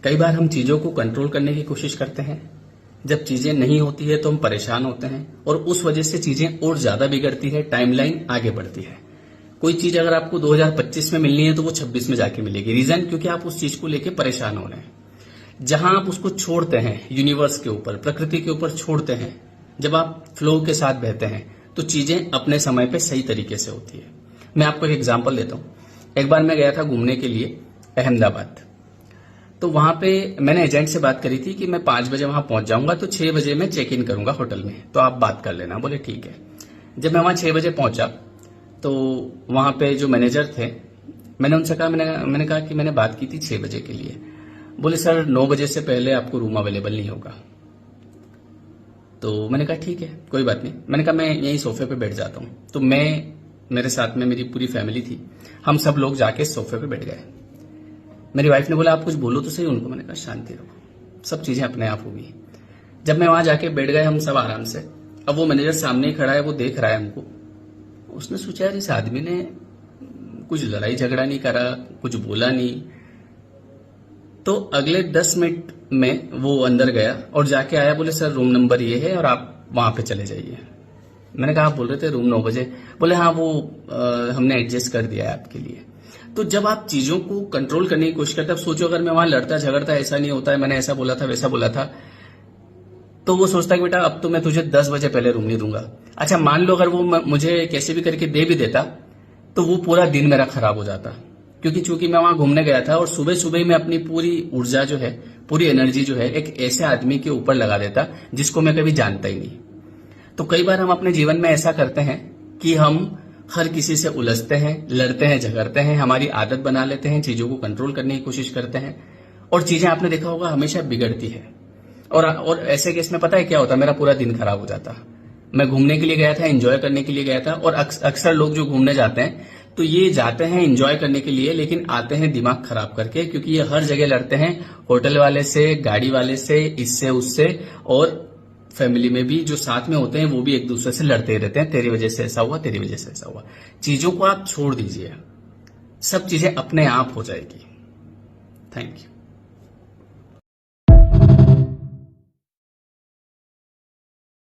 कई बार हम चीजों को कंट्रोल करने की कोशिश करते हैं, जब चीजें नहीं होती है तो हम परेशान होते हैं और उस वजह से चीजें और ज्यादा बिगड़ती है, टाइमलाइन आगे बढ़ती है। कोई चीज अगर आपको 2025 में मिलनी है तो वो 26 में जाके मिलेगी। रीजन क्योंकि आप उस चीज को लेके परेशान हो रहे हैं। जहां आप उसको छोड़ते हैं, यूनिवर्स के ऊपर, प्रकृति के ऊपर छोड़ते हैं, जब आप फ्लो के साथ बहते हैं तो चीजें अपने समय पे सही तरीके से होती है। मैं आपको एक एग्जांपल देता हूं। एक बार मैं गया था घूमने के लिए अहमदाबाद। तो वहां पे मैंने एजेंट से बात करी थी कि मैं 5 बजे वहां पहुंच जाऊंगा तो 6 बजे मैं चेक इन करूंगा होटल में, तो आप बात कर लेना। बोले ठीक है। जब मैं वहां 6 बजे पहुंचा तो वहां पे जो मैनेजर थे, मैंने उनसे कहा, मैंने कहा कि मैंने बात की थी 6 बजे के लिए। बोले सर 9 बजे से पहले आपको रूम अवेलेबल नहीं होगा। तो मैंने कहा ठीक है, कोई बात नहीं। मैंने कहा मैं यहीं सोफे पे बैठ जाता हूं। तो मेरे साथ में मेरी पूरी फैमिली थी, हम सब लोग जाके सोफे पे बैठ गए। मेरी वाइफ ने बोला आप कुछ बोलो तो सही उनको। मैंने कहा शांति रखो, सब चीजें अपने आप होगी। जब मैं वहां जाके बैठ गए हम सब आराम से। अब वो मैनेजर सामने ही खड़ा है, वो देख रहा है हमको। उसने सोचा यार इस आदमी ने कुछ लड़ाई झगड़ा नहीं करा, कुछ बोला नहीं। तो अगले 10 मिनट में वो अंदर गया और जाके आया, बोले सर रूम नंबर ये है और आप वहां पे चले जाइए। मैंने कहा आप बोल रहे थे रूम 9 बजे। बोले हाँ वो हमने एडजस्ट कर दिया है आपके लिए। तो जब आप चीजों को कंट्रोल करने की कोशिश करते हैं, सोचो अगर मैं वहां लड़ता झगड़ता, ऐसा नहीं होता है, मैंने ऐसा बोला था वैसा बोला था, तो वो सोचता है कि बेटा अब तो मैं तुझे 10 बजे पहले रूम नहीं दूंगा। अच्छा मान लो अगर वो मुझे कैसे भी करके दे भी देता तो वो पूरा दिन मेरा खराब हो जाता, क्योंकि चूंकि मैं वहां घूमने गया था और सुबह सुबह ही मैं अपनी पूरी ऊर्जा जो है, पूरी एनर्जी जो है एक ऐसे आदमी के ऊपर लगा देता जिसको मैं कभी जानता ही नहीं। तो कई बार हम अपने जीवन में ऐसा करते हैं कि हम हर किसी से उलझते हैं, लड़ते हैं, झगड़ते हैं, हमारी आदत बना लेते हैं, चीजों को कंट्रोल करने की कोशिश करते हैं और चीजें आपने देखा होगा हमेशा बिगड़ती है। और ऐसे केस में पता है क्या होता, मेरा पूरा दिन खराब हो जाता। मैं घूमने के लिए गया था, एंजॉय करने के लिए गया था। और अक्सर लोग जो घूमने जाते हैं तो ये जाते हैं एंजॉय करने के लिए, लेकिन आते हैं दिमाग खराब करके, क्योंकि ये हर जगह लड़ते हैं, होटल वाले से, गाड़ी वाले से, इससे उससे, और फैमिली में भी जो साथ में होते हैं वो भी एक दूसरे से लड़ते रहते हैं, तेरी वजह से ऐसा हुआ, तेरी वजह से ऐसा हुआ। चीजों को आप छोड़ दीजिए, सब चीजें अपने आप हो जाएगी। Thank you.